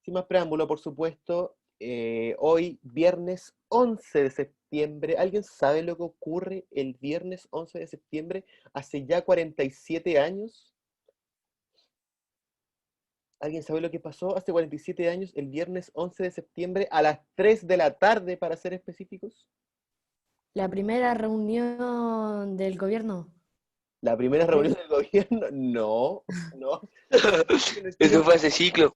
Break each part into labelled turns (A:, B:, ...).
A: Sin más preámbulo, por supuesto, hoy, viernes 11 de septiembre, ¿alguien sabe lo que ocurre el viernes 11 de septiembre hace ya 47 años? ¿Alguien sabe lo que pasó hace 47 años, el viernes 11 de septiembre, a las 3 de la tarde, para ser específicos?
B: La primera reunión del gobierno.
A: ¿La primera reunión
B: ¿Congreso?
A: del gobierno? No, no. Chile,
C: Eso fue hace ciclo.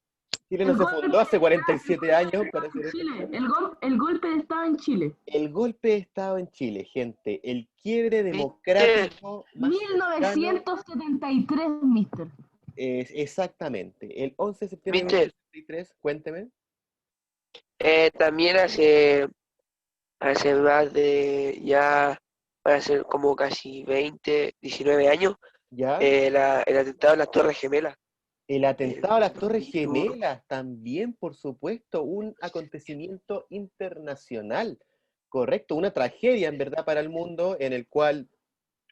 A: Chile no
D: El
A: se fundó
D: golpe
A: hace
D: de Estado
A: 47 años, para
D: en
A: ser
D: Chile.
A: específicos.
D: El golpe de Estado en Chile.
A: El golpe de Estado en Chile, gente, el quiebre
C: ¿Viste?
A: democrático más cercano.
D: 1973, mister.
A: Exactamente, el 11 de septiembre de
C: ¿Viste?
A: 1963, cuénteme.
C: También hace más de ya, para ser como casi 20, 19 años,
A: ¿Ya?
C: el atentado a las Torres Gemelas,
A: El atentado a las Torres
C: muy duro.
A: Gemelas, también, por supuesto, un acontecimiento internacional, correcto, una tragedia en verdad para el mundo en el cual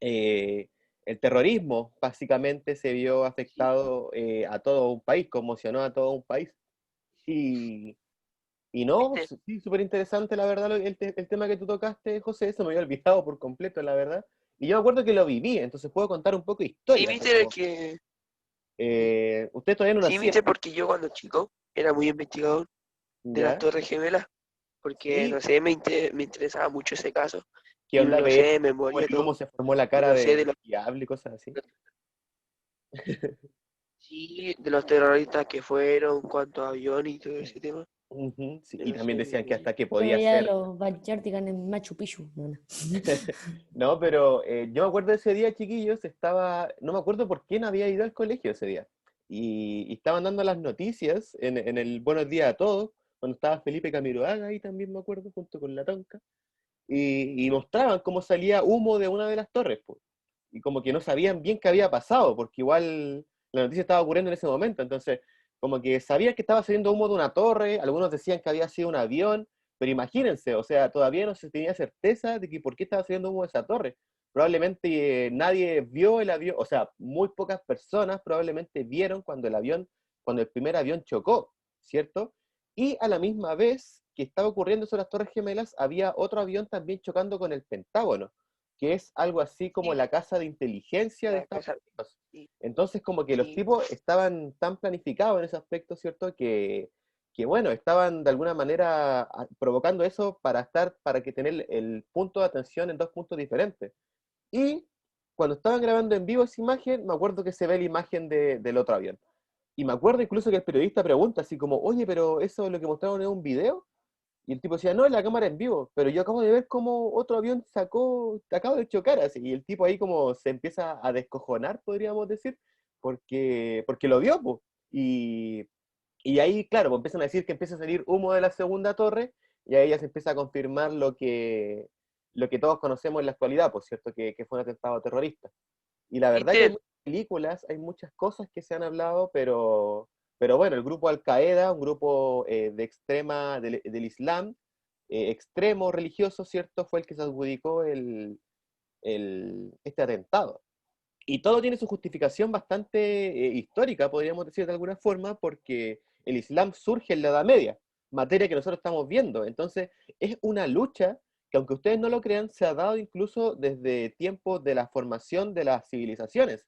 A: eh, el terrorismo básicamente se vio afectado a todo un país, conmocionó a todo un país. Y, y no,
C: ¿Viste?
A: sí, súper interesante la verdad el tema que tú tocaste, José, se me había olvidado por completo, la verdad. Y yo me acuerdo que lo viví, entonces puedo contar un poco de
C: Sí,
A: historia,
C: viste
A: pero
C: que,
A: usted todavía no
C: sí,
A: nacía,
C: viste porque yo cuando chico era muy investigador de las
A: ¿ya?
C: Torres Gemelas, porque
A: Sí,
C: no sé, me interesaba mucho ese caso.
A: ¿qué
C: Y
A: onda
C: no
A: ver
C: sé, me
A: cómo el
C: moría
A: humo
C: todo.
A: se formó la
C: Y
A: cara
C: no sé
A: del diablo y cosas así?
C: sí, de los terroristas que fueron, cuántos aviones y todo ese tema.
A: Ujú, sí,
C: Yo
A: y
C: no
A: también
C: sé, me
A: decían que
C: moría.
A: hasta que
B: Yo
A: podía
B: veía
A: ser.
B: los Backyardigans en Machu Picchu. No, no.
A: No, pero yo me acuerdo de ese día, chiquillos, no me acuerdo por qué no había ido al colegio ese día. Y estaban dando las noticias en el Buenos Días a Todos, cuando estaba Felipe Camiroaga ahí también me acuerdo, junto con la Tonka, y mostraban cómo salía humo de una de las torres, pues. Y como que no sabían bien qué había pasado, porque igual la noticia estaba ocurriendo en ese momento, entonces como que sabían que estaba saliendo humo de una torre, algunos decían que había sido un avión, pero imagínense, o sea, todavía no se tenía certeza de que por qué estaba saliendo humo de esa torre. Probablemente nadie vio el avión, o sea, muy pocas personas probablemente vieron cuando el primer avión chocó, ¿cierto? Y a la misma vez que estaba ocurriendo eso en las Torres Gemelas, había otro avión también chocando con el Pentágono, que es algo así como
C: Sí,
A: la casa de inteligencia de
C: la
A: Estados
C: casa,
A: Unidos.
C: sí,
A: Entonces, como que los
C: sí.
A: tipos estaban tan planificados en ese aspecto, ¿cierto? Que bueno, estaban de alguna manera provocando eso para que tener el punto de atención en dos puntos diferentes. Y cuando estaban grabando en vivo esa imagen, me acuerdo que se ve la imagen del otro avión. Y me acuerdo incluso que el periodista pregunta así como, oye, pero eso lo que mostraron es un video. Y el tipo decía, no, la cámara en vivo, pero yo acabo de ver cómo otro avión acaba de chocar así. Y el tipo ahí como se empieza a descojonar, podríamos decir, porque lo vio, pues. Y ahí, claro, pues empiezan a decir que empieza a salir humo de la segunda torre, y ahí ya se empieza a confirmar lo que todos conocemos en la actualidad, por cierto, que fue un atentado terrorista. Y la verdad que hay
C: ¿Viste?
A: muchas películas, hay muchas cosas que se han hablado, pero bueno, el grupo Al-Qaeda, un grupo del Islam, extremo religioso, ¿cierto? Fue el que se adjudicó este atentado. Y todo tiene su justificación bastante histórica, podríamos decir de alguna forma, porque el Islam surge en la Edad Media, materia que nosotros estamos viendo. Entonces, es una lucha que, aunque ustedes no lo crean, se ha dado incluso desde tiempos de la formación de las civilizaciones.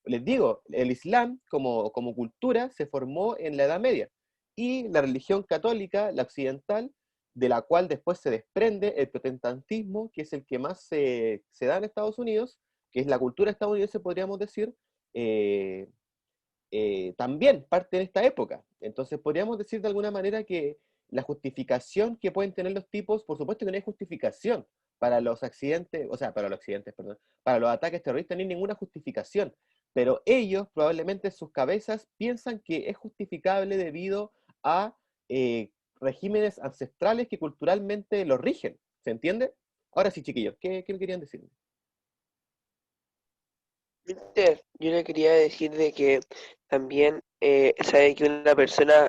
A: Les digo, el Islam como cultura se formó en la Edad Media y la religión católica, la occidental, de la cual después se desprende el protestantismo, que es el que más se da en Estados Unidos, que es la cultura estadounidense, podríamos decir, eh, también parte de esta época. Entonces, podríamos decir de alguna manera que la justificación que pueden tener los tipos, por supuesto que no hay justificación para los accidentes, o sea, para los accidentes, perdón, para los ataques terroristas, no hay ninguna justificación, pero ellos probablemente en sus cabezas piensan que es justificable debido a regímenes ancestrales que culturalmente los rigen. ¿Se entiende? Ahora sí, chiquillos, ¿qué me querían decir?
C: ¿Viste? Yo le quería decir de que también sabe que una persona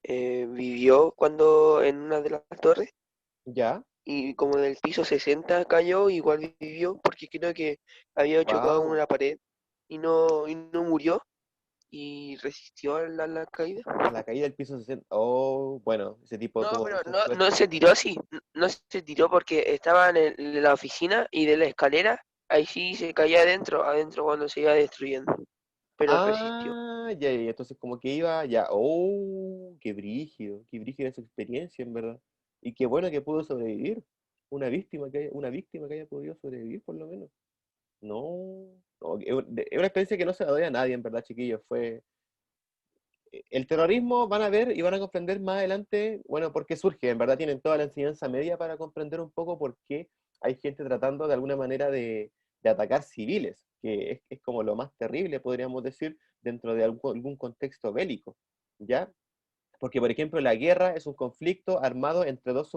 C: vivió cuando en una de las torres
A: ¿Ya?
C: y como del piso 60 cayó, igual vivió porque creo que había chocado con
A: Wow.
C: una pared y no murió. y resistió a la caída.
A: La caída del piso 60. Oh, bueno, ese tipo
C: No,
A: tuvo
C: pero
A: mucha
C: no
A: suerte.
C: se tiró así, no se tiró porque estaban en la oficina y de la escalera, ahí sí se caía adentro cuando se iba destruyendo, pero resistió.
A: Ya, entonces como que iba, ya, qué brígido esa experiencia, en verdad. Y qué bueno que pudo sobrevivir. Una víctima que haya podido sobrevivir, por lo menos. No, no, es una experiencia que no se la doy a nadie, en verdad, chiquillos. El terrorismo van a ver y van a comprender más adelante, bueno, por qué surge. En verdad tienen toda la enseñanza media para comprender un poco por qué hay gente tratando de alguna manera de atacar civiles, que es como lo más terrible, podríamos decir, dentro de algún contexto bélico, ¿ya? Porque, por ejemplo, la guerra es un conflicto armado entre dos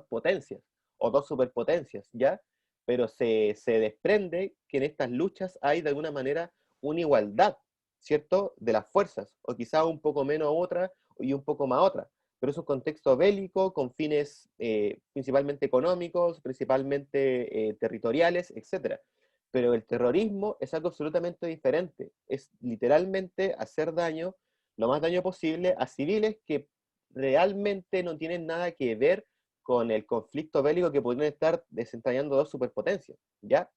A: potencias o dos superpotencias, ¿ya? Pero se desprende que en estas luchas hay de alguna manera una igualdad, ¿cierto? De las fuerzas, o quizá un poco menos otra y un poco más otra. Pero es un contexto bélico con fines principalmente económicos, principalmente territoriales, etc. Pero el terrorismo es algo absolutamente diferente. Es literalmente hacer daño lo más daño posible a civiles que realmente no tienen nada que ver con el conflicto bélico que podrían estar desentrañando dos superpotencias, ¿ya?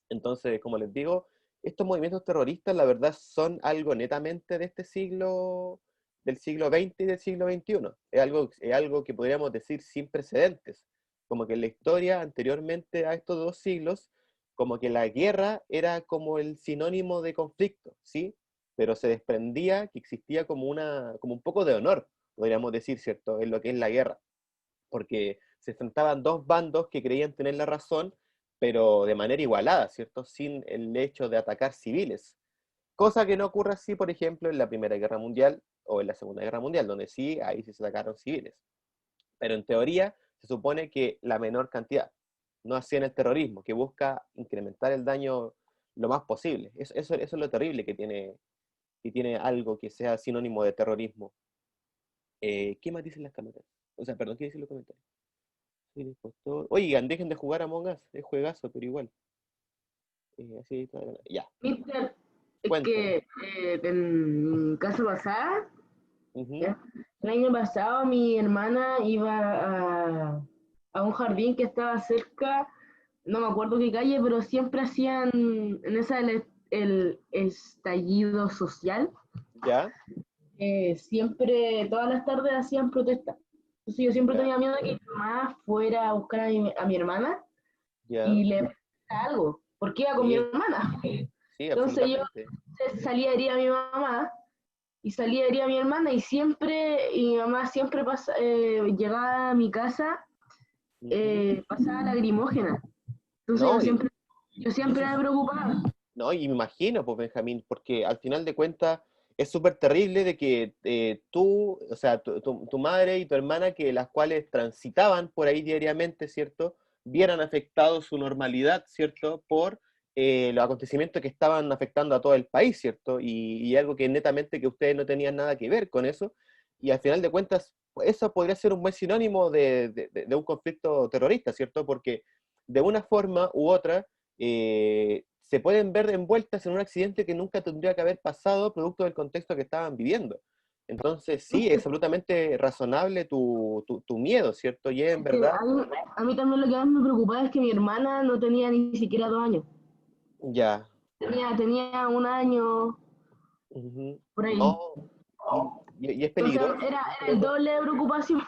A: Entonces, como les digo, estos movimientos terroristas, la verdad, son algo netamente de este siglo, del siglo XX y del siglo XXI. Es algo que podríamos decir sin precedentes. Como que en la historia, anteriormente a estos dos siglos, como que la guerra era como el sinónimo de conflicto, ¿sí? Pero se desprendía que existía como un poco de honor, podríamos decir, ¿cierto? En lo que es la guerra. Porque se enfrentaban dos bandos que creían tener la razón, pero de manera igualada, ¿cierto? Sin el hecho de atacar civiles. Cosa que no ocurre así, por ejemplo, en la Primera Guerra Mundial o en la Segunda Guerra Mundial, donde sí, ahí sí se atacaron civiles. Pero en teoría se supone que la menor cantidad, no así en el terrorismo, que busca incrementar el daño lo más posible. Eso es lo terrible que tiene algo que sea sinónimo de terrorismo. ¿Qué más dicen las cámaras? O sea, perdón, ¿qué dicen los comentarios? Soy el impostor. Oigan, dejen de jugar a Among Us, es juegazo, pero igual. Así está, ya,
D: Mister, es
A: cuéntame.
D: que en mi casa pasada,
A: Ujú.
D: ¿ya? El año pasado mi hermana iba a un jardín que estaba cerca, no me acuerdo qué calle, pero siempre hacían en esa el estallido social,
A: Ya,
D: siempre, todas las tardes hacían protestas. Entonces yo siempre
A: ya,
D: tenía miedo de que mi mamá fuera a buscar a mi hermana
A: ya.
D: y le pasara algo, porque iba con mi
A: Sí,
D: hermana.
A: sí,
D: Entonces yo
A: absolutamente.
D: salía herida a mi mamá y salía herida a mi hermana y mi mamá siempre llegaba a mi casa,
A: Ujú.
D: pasaba lagrimógena. Entonces
A: No,
D: yo
A: y
D: siempre
A: eso
D: me
A: es,
D: preocupaba.
A: no, y me imagino, pues Benjamín, porque al final de cuentas es súper terrible de que tú, o sea, tu madre y tu hermana, que las cuales transitaban por ahí diariamente, ¿cierto? Vieran afectado su normalidad, ¿cierto? Por los acontecimientos que estaban afectando a todo el país, ¿cierto? Y algo que netamente que ustedes no tenían nada que ver con eso. Y al final de cuentas, eso podría ser un buen sinónimo de un conflicto terrorista, ¿cierto? Porque de una forma u otra, se pueden ver envueltas en un accidente que nunca tendría que haber pasado producto del contexto que estaban viviendo. Entonces, sí, es absolutamente razonable tu miedo, ¿cierto? Y en
D: Es que
A: verdad,
D: a mí también lo que más me preocupaba es que mi hermana no tenía ni siquiera 2 años.
A: ya.
D: Tenía 1 año
A: Ujú.
D: por ahí.
A: No, y es
D: Entonces
A: peligroso,
D: era el
A: creo.
D: doble de preocupación.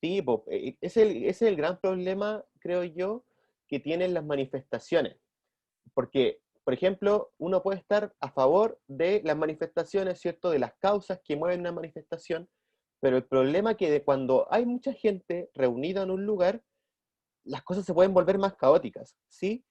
A: Sí, po, ese es el gran problema, creo yo, que tienen las manifestaciones. Porque, por ejemplo, uno puede estar a favor de las manifestaciones, ¿cierto? De las causas que mueven una manifestación, pero el problema es que cuando hay mucha gente reunida en un lugar, las cosas se pueden volver más caóticas, ¿sí?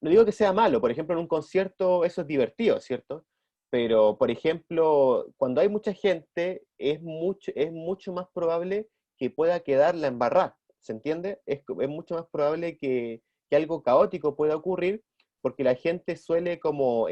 A: No digo que sea malo, por ejemplo, en un concierto eso es divertido, ¿cierto? Pero, por ejemplo, cuando hay mucha gente, es mucho más probable que pueda quedar la embarrada, ¿se entiende? Es mucho más probable que algo caótico pueda ocurrir, porque la gente suele como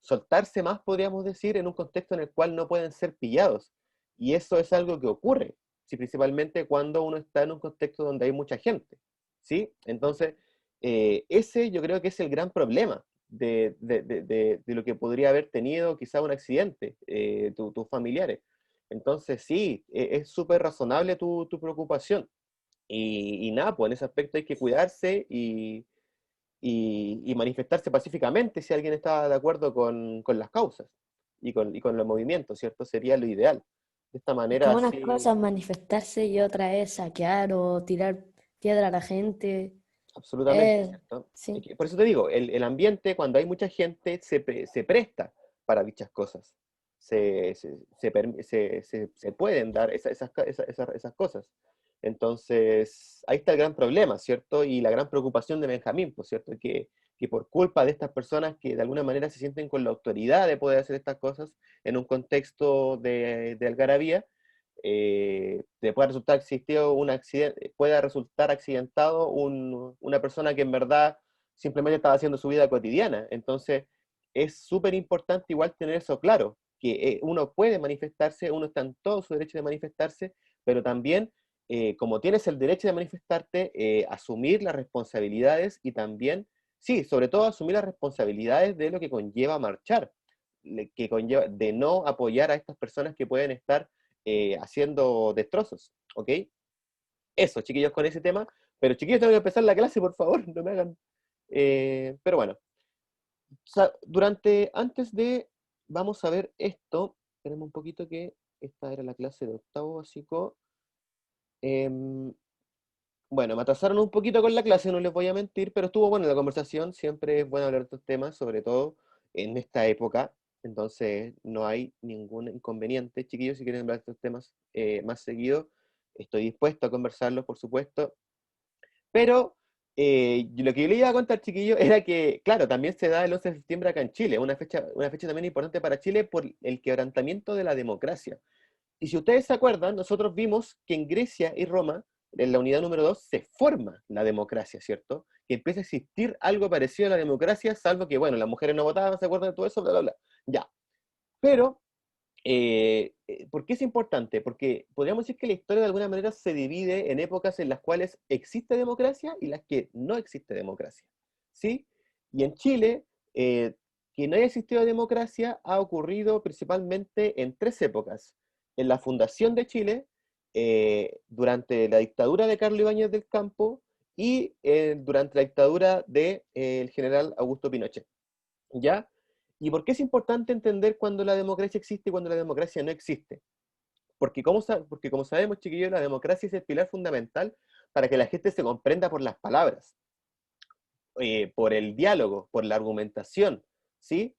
A: soltarse más, podríamos decir, en un contexto en el cual no pueden ser pillados. Y eso es algo que ocurre, ¿sí? Principalmente cuando uno está en un contexto donde hay mucha gente, ¿sí? Entonces, ese yo creo que es el gran problema, de lo que podría haber tenido quizá un accidente, tus familiares. Entonces sí, es súper razonable tu preocupación. Y nada, pues en ese aspecto hay que cuidarse y manifestarse pacíficamente si alguien está de acuerdo con las causas y con los movimientos, ¿cierto? Sería lo ideal. De esta
B: Es
A: manera,
B: como unas
A: sí,
B: cosas manifestarse y otra es saquear o tirar piedra a la gente.
A: absolutamente,
B: Eh,
A: ¿cierto? Es
B: sí,
A: que por eso te digo, el ambiente, cuando hay mucha gente, se presta para dichas cosas. Se pueden dar esas cosas. Entonces, ahí está el gran problema, ¿cierto? Y la gran preocupación de Benjamín, pues, ¿cierto? Que por culpa de estas personas que de alguna manera se sienten con la autoridad de poder hacer estas cosas en un contexto de algarabía, te pueda resultar existido un accidente, pueda resultar accidentado una persona que en verdad simplemente estaba haciendo su vida cotidiana. Entonces, es súper importante igual tener eso claro, que uno puede manifestarse, uno está en todo su derecho de manifestarse, pero también, como tienes el derecho de manifestarte, asumir las responsabilidades y también, sí, sobre todo asumir las responsabilidades de lo que conlleva marchar, que conlleva de no apoyar a estas personas que pueden estar haciendo destrozos, ¿ok? Eso, chiquillos, con ese tema. Pero chiquillos, tengo que empezar la clase, por favor, no me hagan... pero bueno, antes de, vamos a ver esto, tenemos un poquito que esta era la clase de octavo básico. Em, bueno, me atrasaron un poquito con la clase, no les voy a mentir, pero estuvo buena la conversación, siempre es bueno hablar de estos temas, sobre todo en esta época, entonces no hay ningún inconveniente. Chiquillos, si quieren hablar de estos temas más seguido, estoy dispuesto a conversarlos, por supuesto, pero lo que yo le iba a contar, chiquillos, era que, claro, también se da el 11 de septiembre acá en Chile, una fecha también importante para Chile por el quebrantamiento de la democracia. Y si ustedes se acuerdan, nosotros vimos que en Grecia y Roma, en la unidad número 2 se forma la democracia, ¿cierto? Que empieza a existir algo parecido a la democracia, salvo que, bueno, las mujeres no votaban, ¿se acuerdan de todo eso? Bla, bla, bla. Ya. Pero, ¿por qué es importante? Porque podríamos decir que la historia de alguna manera se divide en épocas en las cuales existe democracia y las que no existe democracia, ¿sí? Y en Chile, que no haya existido democracia ha ocurrido principalmente en tres épocas. En la fundación de Chile, durante la dictadura de Carlos Ibáñez del Campo y durante la dictadura del general Augusto Pinochet, ¿ya? ¿Y por qué es importante entender cuando la democracia existe y cuando la democracia no existe? Porque como sabemos, chiquillos, la democracia es el pilar fundamental para que la gente se comprenda por las palabras, por el diálogo, por la argumentación, ¿sí?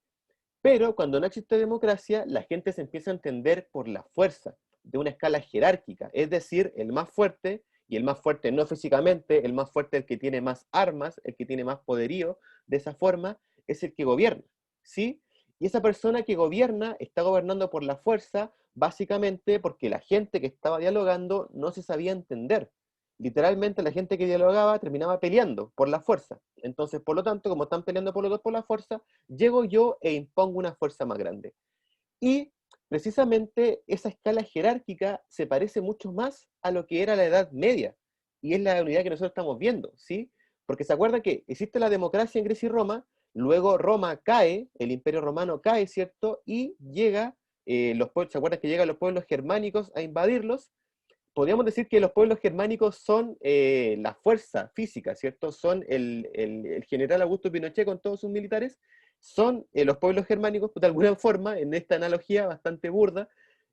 A: Pero cuando no existe democracia, la gente se empieza a entender por la fuerza, de una escala jerárquica, es decir, el más fuerte, y el más fuerte no físicamente, el más fuerte el que tiene más armas, el que tiene más poderío, de esa forma, es el que gobierna, ¿sí? Y esa persona que gobierna está gobernando por la fuerza, básicamente porque la gente que estaba dialogando no se sabía entender. Literalmente la gente que dialogaba terminaba peleando por la fuerza. Entonces, por lo tanto, como están peleando por los dos por la fuerza, llego yo e impongo una fuerza más grande. Y precisamente esa escala jerárquica se parece mucho más a lo que era la Edad Media, y es la unidad que nosotros estamos viendo, ¿sí? Porque se acuerdan que existe la democracia en Grecia y Roma, luego Roma cae, el Imperio Romano cae, ¿cierto? Y llega, ¿se acuerdan que llegan los pueblos germánicos a invadirlos? Podríamos decir que los pueblos germánicos son la fuerza física, ¿cierto? Son el general Augusto Pinochet con todos sus militares, son los pueblos germánicos, de alguna forma, en esta analogía bastante burda,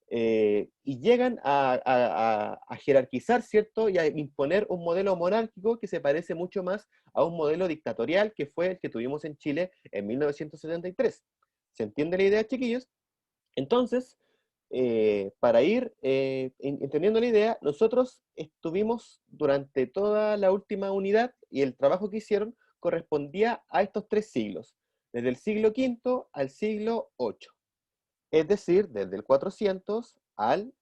A: y llegan a jerarquizar, ¿cierto? Y a imponer un modelo monárquico que se parece mucho más a un modelo dictatorial que fue el que tuvimos en Chile en 1973. ¿Se entiende la idea, chiquillos? Entonces, para ir entendiendo la idea, nosotros estuvimos durante toda la última unidad y el trabajo que hicieron correspondía a estos tres siglos, desde el siglo V al siglo VIII, es decir, desde el 400 al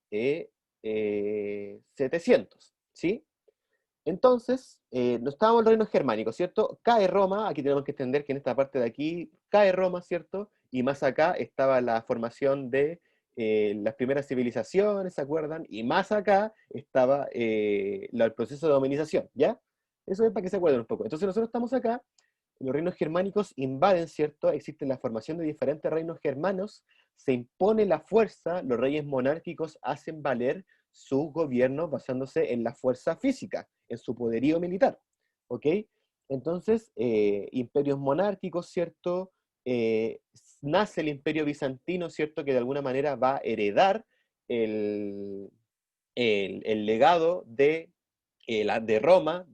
A: 700, ¿sí? Entonces, no estábamos en los reinos germánicos, ¿cierto? Cae Roma, aquí tenemos que entender que en esta parte de aquí cae Roma, ¿cierto? Y más acá estaba la formación de las primeras civilizaciones, ¿se acuerdan? Y más acá estaba el proceso de dominización, ¿ya? Eso es para que se acuerden un poco. Entonces nosotros estamos acá, los reinos germánicos invaden, ¿cierto? Existe la formación de diferentes reinos germanos, se impone la fuerza, los reyes monárquicos hacen valer su gobierno basándose en la fuerza física, en su poderío militar, ¿ok? Entonces, imperios monárquicos, ¿cierto? Eh, Nace el imperio bizantino, ¿cierto? Que de alguna manera va a heredar el, el legado de Roma,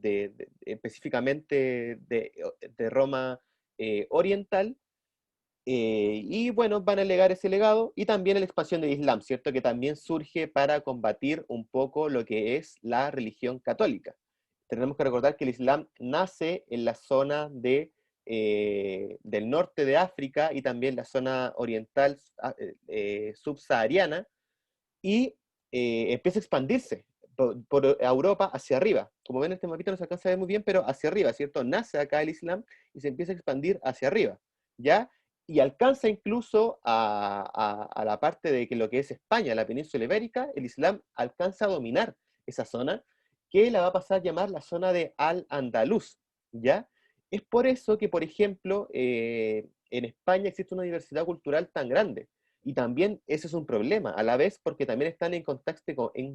A: específicamente de Roma oriental, y bueno, van a legar ese legado y también la expansión del Islam, ¿cierto? Que también surge para combatir un poco lo que es la religión católica. Tenemos que recordar que el Islam nace en la zona del norte de África y también la zona oriental subsahariana, y empieza a expandirse por Europa hacia arriba. Como ven, este mapita no se alcanza a ver muy bien, pero hacia arriba, ¿cierto? Nace acá el Islam y se empieza a expandir hacia arriba, ¿ya? Y alcanza incluso a la parte de que lo que es España, la península ibérica, el Islam alcanza a dominar esa zona, que la va a pasar a llamar la zona de Al-Andalus, ¿ya? Es por eso que, por ejemplo, en España existe una diversidad cultural tan grande. Y también ese es un problema, a la vez porque también están en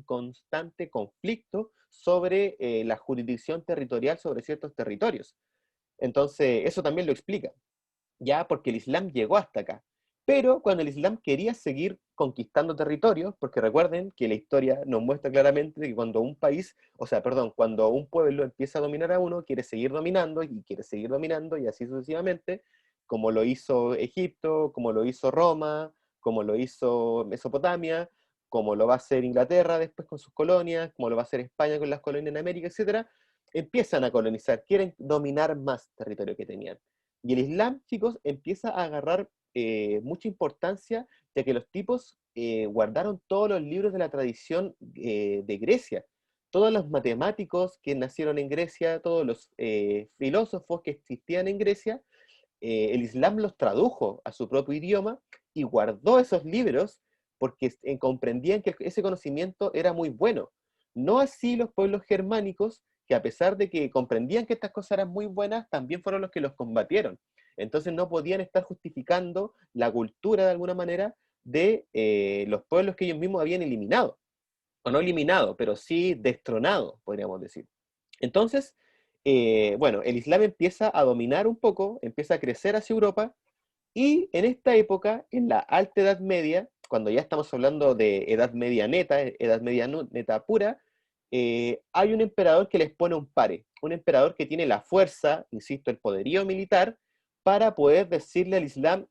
A: constante conflicto sobre la jurisdicción territorial sobre ciertos territorios. Entonces, eso también lo explica, ya porque el Islam llegó hasta acá. Pero cuando el Islam quería seguir conquistando territorios, porque recuerden que la historia nos muestra claramente que cuando un país, o sea, perdón, cuando un pueblo empieza a dominar a uno, quiere seguir dominando y quiere seguir dominando y así sucesivamente, como lo hizo Egipto, como lo hizo Roma, como lo hizo Mesopotamia, como lo va a hacer Inglaterra después con sus colonias, como lo va a hacer España con las colonias en América, etcétera, empiezan a colonizar, quieren dominar más territorio que tenían. Y el Islam, chicos, empieza a agarrar mucha importancia, ya que los tipos guardaron todos los libros de la tradición de Grecia. Todos los matemáticos que nacieron en Grecia, todos los filósofos que existían en Grecia, el Islam los tradujo a su propio idioma y guardó esos libros porque comprendían que ese conocimiento era muy bueno. No así los pueblos germánicos, que a pesar de que comprendían que estas cosas eran muy buenas, también fueron los que los combatieron. Entonces no podían estar justificando la cultura de alguna manera de los pueblos que ellos mismos habían eliminado. O no eliminado, pero sí destronado, podríamos decir. Entonces, bueno, el Islam empieza a dominar un poco, empieza a crecer hacia Europa, y en esta época, en la Alta Edad Media, cuando ya estamos hablando de Edad Media neta, Edad Media neta pura, hay un emperador que les pone un pare, un emperador que tiene la fuerza, insisto, el poderío militar, para poder decirle al Islam,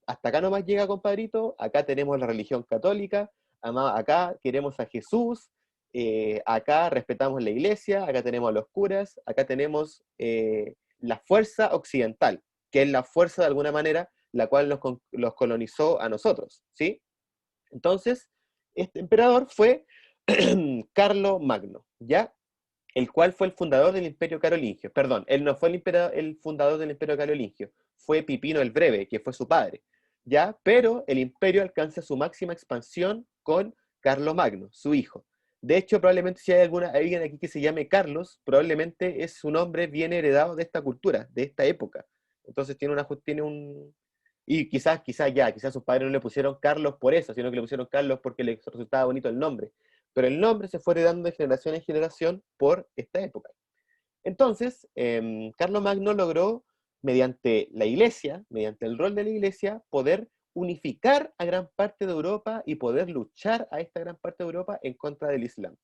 A: hasta acá nomás llega, compadrito, acá tenemos la religión católica, acá queremos a Jesús, acá respetamos la iglesia, acá tenemos a los curas, acá tenemos la fuerza occidental, que es la fuerza de alguna manera la cual los colonizó a nosotros, ¿sí? Entonces, este emperador fue Carlo Magno, ¿ya? El cual fue el fundador del Imperio Carolingio. Perdón, él no fue el fundador del Imperio Carolingio, fue Pipino el Breve, que fue su padre, ¿ya? Pero el imperio alcanza su máxima expansión con Carlo Magno, su hijo. De hecho, probablemente si hay alguien aquí que se llame Carlos, probablemente es su nombre bien heredado de esta cultura, de esta época. Entonces tiene un... Y quizás sus padres no le pusieron Carlos por eso, sino que le pusieron Carlos porque les resultaba bonito el nombre. Pero el nombre se fue heredando de generación en generación por esta época. Entonces, Carlomagno logró, mediante la iglesia, mediante el rol de la iglesia, poder unificar a gran parte de Europa y poder luchar a esta gran parte de Europa en contra del Islam.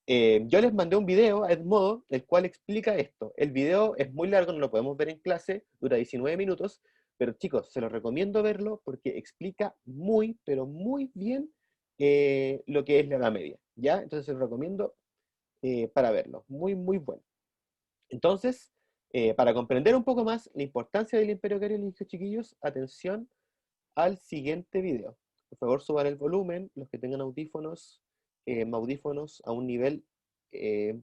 A: Yo les mandé un video a Edmodo, el cual explica esto. El video es muy largo, no lo podemos ver en clase, dura 19 minutos, pero chicos, se los recomiendo verlo porque explica muy, pero muy bien lo que es la Edad Media, ¿ya? Entonces se los recomiendo para verlo. Muy, muy bueno. Entonces, para comprender un poco más la importancia del Imperio Carolingio, chiquillos, atención al siguiente video. Por favor, suban el volumen, los que tengan audífonos a un nivel eh,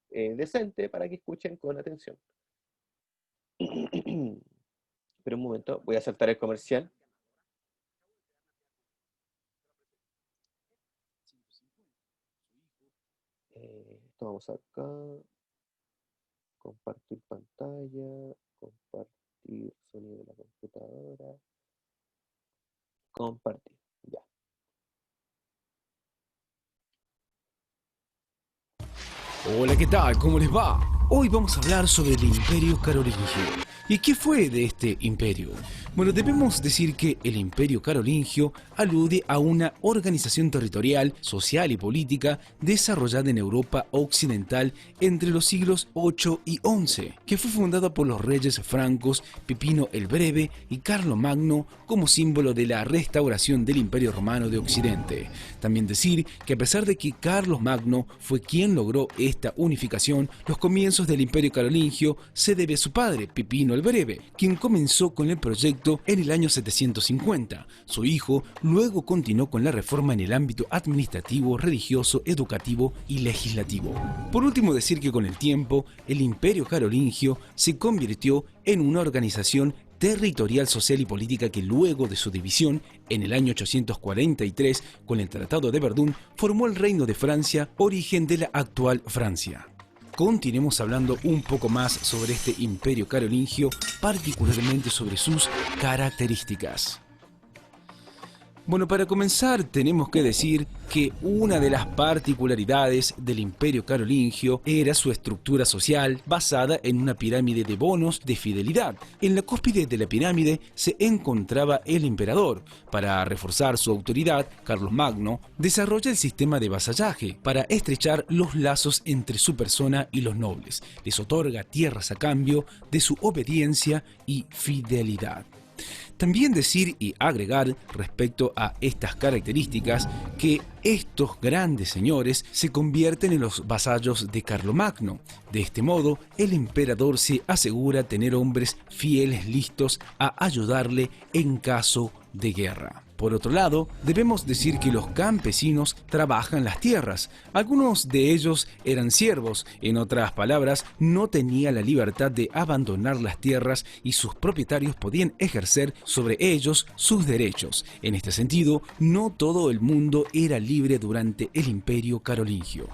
A: decente para que escuchen con atención. Pero un momento, voy a saltar el comercial. Esto vamos acá. Compartir pantalla, compartir sonido de la computadora, compartir, ya.
E: Hola, ¿qué tal? ¿Cómo les va? Hoy vamos a hablar sobre el Imperio Carolingio. ¿Y qué fue de este imperio? Bueno, debemos decir que el Imperio Carolingio alude a una organización territorial, social y política desarrollada en Europa occidental entre los siglos 8 y 11, que fue fundada por los reyes francos Pipino el Breve y Carlomagno como símbolo de la restauración del Imperio Romano de Occidente. También decir que a pesar de que Carlomagno fue quien logró esta unificación, los comienzos del Imperio Carolingio se debe a su padre, Pipino el Breve, quien comenzó con el proyecto en el año 750. Su hijo luego continuó con la reforma en el ámbito administrativo, religioso, educativo y legislativo. Por último, decir que con el tiempo, el Imperio Carolingio se convirtió en una organización territorial, social y política que luego de su división, en el año 843, con el Tratado de Verdún, formó el Reino de Francia, origen de la actual Francia. Continuemos hablando un poco más sobre este Imperio Carolingio, particularmente sobre sus características. Bueno, para comenzar tenemos que decir que una de las particularidades del Imperio Carolingio era su estructura social basada en una pirámide de bonos de fidelidad. En la cúspide de la pirámide se encontraba el emperador. Para reforzar su autoridad, Carlomagno desarrolla el sistema de vasallaje para estrechar los lazos entre su persona y los nobles. Les otorga tierras a cambio de su obediencia y fidelidad. También decir y agregar respecto a estas características que estos grandes señores se convierten en los vasallos de Carlomagno. De este modo, el emperador se asegura tener hombres fieles listos a ayudarle en caso de guerra. Por otro lado, debemos decir que los campesinos trabajan las tierras. Algunos de ellos eran siervos, en otras palabras, no tenían la libertad de abandonar las tierras y sus propietarios podían ejercer sobre ellos sus derechos. En este sentido, no todo el mundo era libre durante el Imperio Carolingio.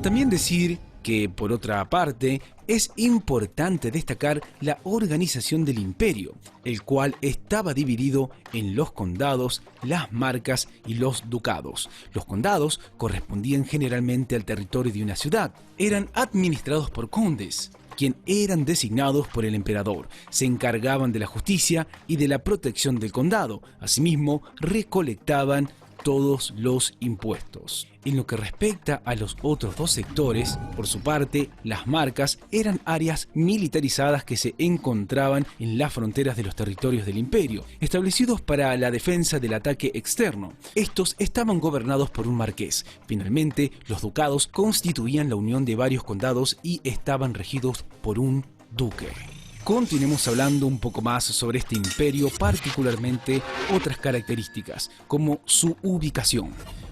E: También decir que, por otra parte, es importante destacar la organización del imperio, el cual estaba dividido en los condados, las marcas y los ducados. Los condados correspondían generalmente al territorio de una ciudad. Eran administrados por condes, quienes eran designados por el emperador. Se encargaban de la justicia y de la protección del condado. Asimismo, recolectaban todos los impuestos. En lo que respecta a los otros dos sectores, por su parte, las marcas eran áreas militarizadas que se encontraban en las fronteras de los territorios del imperio, establecidos para la defensa del ataque externo. Estos estaban gobernados por un marqués. Finalmente, los ducados constituían la unión de varios condados y estaban regidos por un duque. Continuemos hablando un poco más sobre este imperio, particularmente otras características, como su ubicación.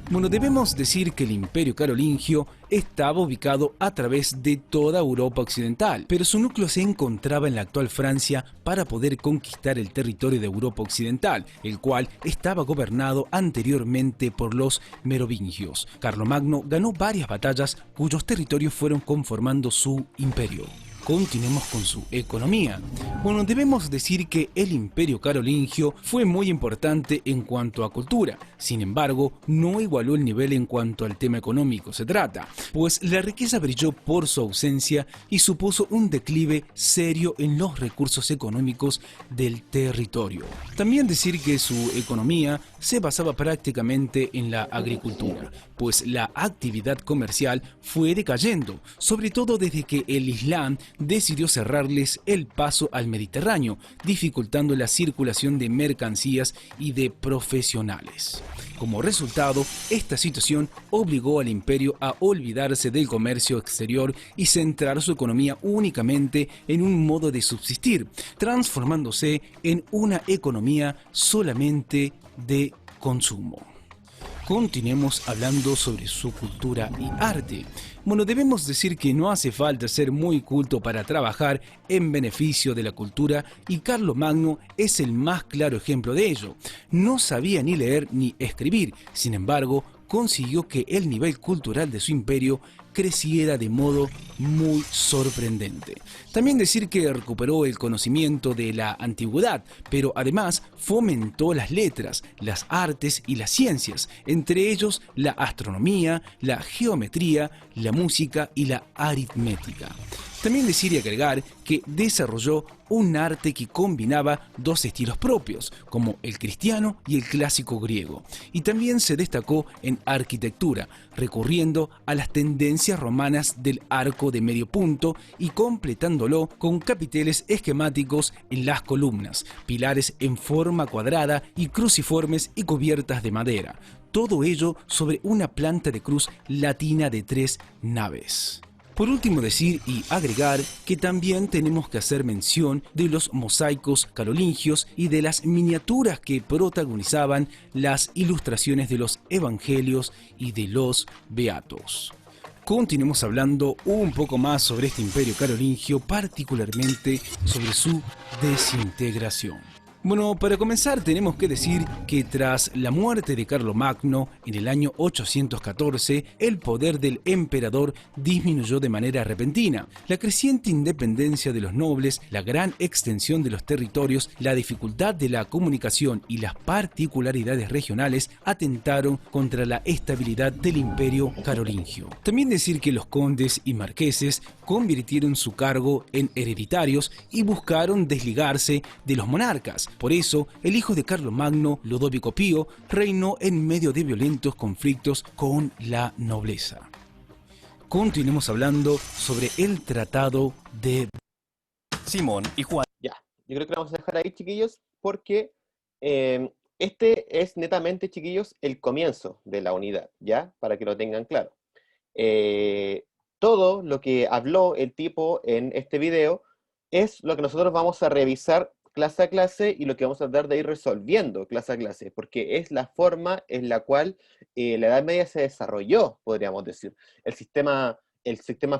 E: Bueno, debemos decir que el Imperio Carolingio estaba ubicado a través de toda Europa occidental, pero su núcleo se encontraba en la actual Francia para poder conquistar el territorio de Europa occidental, el cual estaba gobernado anteriormente por los merovingios. Carlomagno ganó varias batallas cuyos territorios fueron conformando su imperio. Continuemos con su economía. Bueno, debemos decir que el Imperio Carolingio fue muy importante en cuanto a cultura. Sin embargo, no igualó el nivel en cuanto al tema económico se trata, pues la riqueza brilló por su ausencia y supuso un declive serio en los recursos económicos del territorio. También decir que su economía se basaba prácticamente en la agricultura, pues la actividad comercial fue decayendo, sobre todo desde que el Islam decidió cerrarles el paso al Mediterráneo, dificultando la circulación de mercancías y de profesionales. Como resultado, esta situación obligó al imperio a olvidarse del comercio exterior y centrar su economía únicamente en un modo de subsistir, transformándose en una economía solamente de consumo. Continuemos hablando sobre su cultura y arte. Bueno, debemos decir que no hace falta ser muy culto para trabajar en beneficio de la cultura y Carlomagno es el más claro ejemplo de ello. No sabía ni leer ni escribir, sin embargo, consiguió que el nivel cultural de su imperio creciera de modo muy sorprendente. También decir que recuperó el conocimiento de la antigüedad, pero además fomentó las letras, las artes y las ciencias, entre ellos la astronomía, la geometría, la música y la aritmética. También decir y agregar que desarrolló un arte que combinaba dos estilos propios, como el cristiano y el clásico griego, y también se destacó en arquitectura, recurriendo a las tendencias romanas del arco de medio punto y completándolo con capiteles esquemáticos en las columnas, pilares en forma cuadrada y cruciformes y cubiertas de madera, todo ello sobre una planta de cruz latina de 3 naves. Por último, decir y agregar que también tenemos que hacer mención de los mosaicos carolingios y de las miniaturas que protagonizaban las ilustraciones de los evangelios y de los beatos. Continuemos hablando un poco más sobre este imperio carolingio, particularmente sobre su desintegración. Bueno, para comenzar tenemos que decir que tras la muerte de Carlomagno en el año 814, el poder del emperador disminuyó de manera repentina. La creciente independencia de los nobles, la gran extensión de los territorios, la dificultad de la comunicación y las particularidades regionales atentaron contra la estabilidad del imperio carolingio. También decir que los condes y marqueses convirtieron su cargo en hereditarios y buscaron desligarse de los monarcas. Por eso, el hijo de Carlomagno, Ludovico Pío, reinó en medio de violentos conflictos con la nobleza. Continuemos hablando sobre el Tratado de Simón y Juan.
A: Ya, yo creo que lo vamos a dejar ahí, chiquillos, porque este es netamente, chiquillos, el comienzo de la unidad, ¿ya? Para que lo tengan claro. Todo lo que habló el tipo en este video es lo que nosotros vamos a revisar clase a clase y lo que vamos a tratar de ir resolviendo clase a clase, porque es la forma en la cual la Edad Media se desarrolló, podríamos decir. El sistema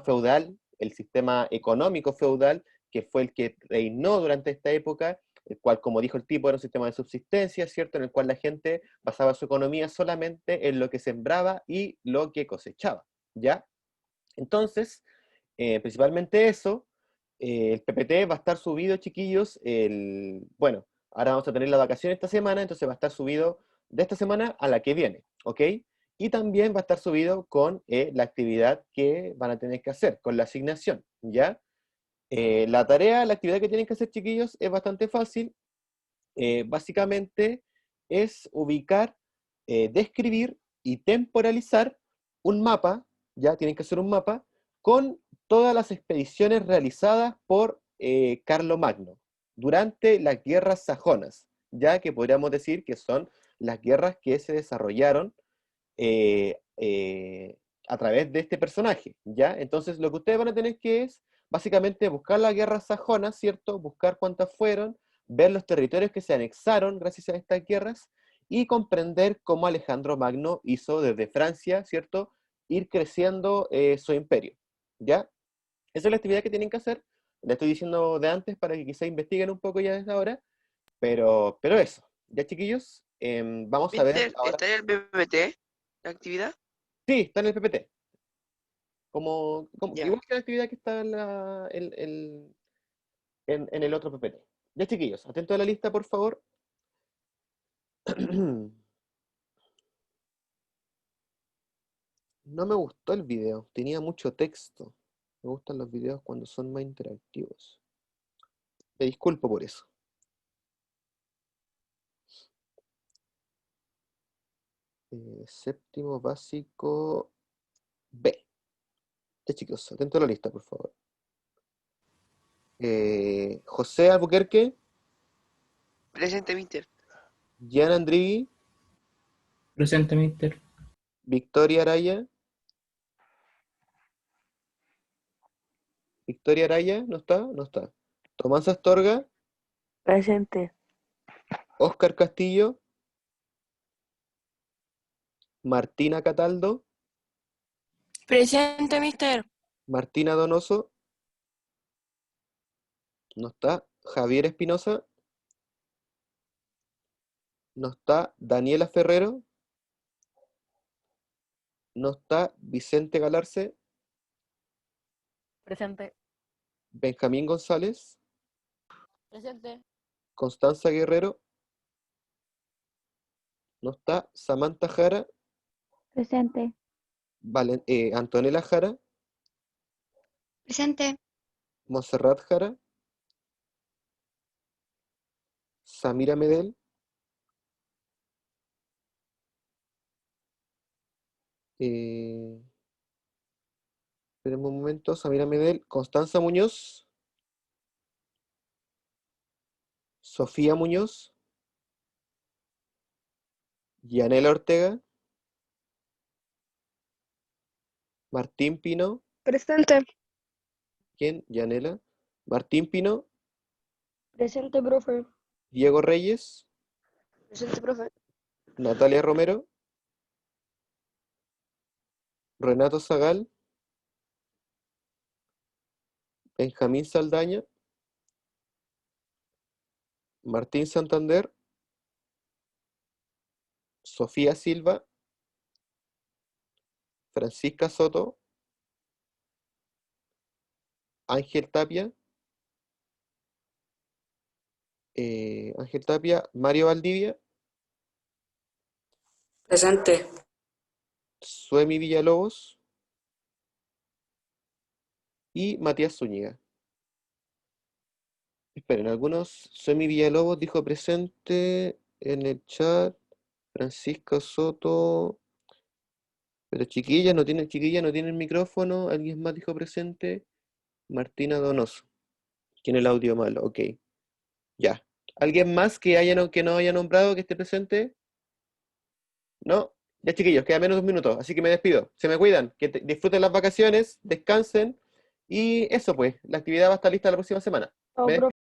A: feudal, el sistema económico feudal, que fue el que reinó durante esta época, el cual, como dijo el tipo, era un sistema de subsistencia, ¿cierto? En el cual la gente basaba su economía solamente en lo que sembraba y lo que cosechaba, ¿ya? Entonces, principalmente eso. El PPT va a estar subido, chiquillos, bueno, ahora vamos a tener la vacación esta semana, entonces va a estar subido de esta semana a la que viene, ¿ok? Y también va a estar subido con la actividad que van a tener que hacer, con la asignación, ¿ya? La actividad que tienen que hacer, chiquillos, es bastante fácil. Básicamente es ubicar, describir y temporalizar un mapa, ya tienen que hacer un mapa, con todas las expediciones realizadas por Carlomagno durante las guerras sajonas, ya que podríamos decir que son las guerras que se desarrollaron a través de este personaje, ¿ya? Entonces lo que ustedes van a tener que es básicamente buscar las guerras sajonas, ¿cierto? Buscar cuántas fueron, ver los territorios que se anexaron gracias a estas guerras y comprender cómo Alejandro Magno hizo desde Francia, ¿cierto?, ir creciendo su imperio, ¿ya? Esa es la actividad que tienen que hacer. La estoy diciendo de antes para que quizá investiguen un poco ya desde ahora, pero eso. ¿Ya, chiquillos? Vamos a ver
C: Mister,
A: ahora.
C: ¿está en el PPT la actividad?
A: Sí, está en el PPT.
C: Ya.
A: Igual que la actividad que está en el otro PPT. Ya, chiquillos, atentos a la lista, por favor. No me gustó el video, tenía mucho texto. Me gustan los videos cuando son más interactivos. Me disculpo por eso. Séptimo básico B. Ya, chicos, atentos a la lista, por favor. José Albuquerque,
C: Presente, mister.
A: Gian Andrigui,
D: Presente, mister.
A: Victoria Araya. Victoria Araya, ¿no está? No está. Tomás Astorga,
C: Presente.
A: Óscar Castillo, Martina Cataldo,
F: Presente, mister.
A: Martina Donoso, no está. Javier Espinosa, no está. Daniela Ferrero, No está Vicente Galarce.
B: Presente.
A: Benjamín González.
B: Presente.
A: Constanza Guerrero. No está Samantha Jara.
F: Presente.
A: Antonella Jara.
F: Presente.
A: Montserrat Jara. Samira Medel. Esperemos un momento. Samira Medel. Constanza Muñoz. Sofía Muñoz. Yanela Ortega. Martín Pino.
F: Presente.
A: ¿Quién? Yanela. Martín Pino.
F: Presente, profe.
A: Diego Reyes.
F: Presente, profe.
A: Natalia Romero. Renato Zagal. Benjamín Saldaña. Martín Santander. Sofía Silva. Francisca Soto. Ángel Tapia. Mario Valdivia.
G: Presente.
A: Suemi Villalobos. Y Matías Zúñiga. Esperen, Suemi Villalobos dijo presente en el chat. Francisca Soto. Pero chiquilla no tiene el micrófono. Alguien más dijo presente. Martina Donoso. Tiene el audio malo, ok. Ya. ¿Alguien más que no haya nombrado que esté presente? ¿No? Ya, chiquillos, queda menos de un minuto, así que me despido. Se me cuidan, que disfruten las vacaciones, descansen y eso pues, la actividad va a estar lista la próxima semana.
F: Chao,
A: Me
F: profe.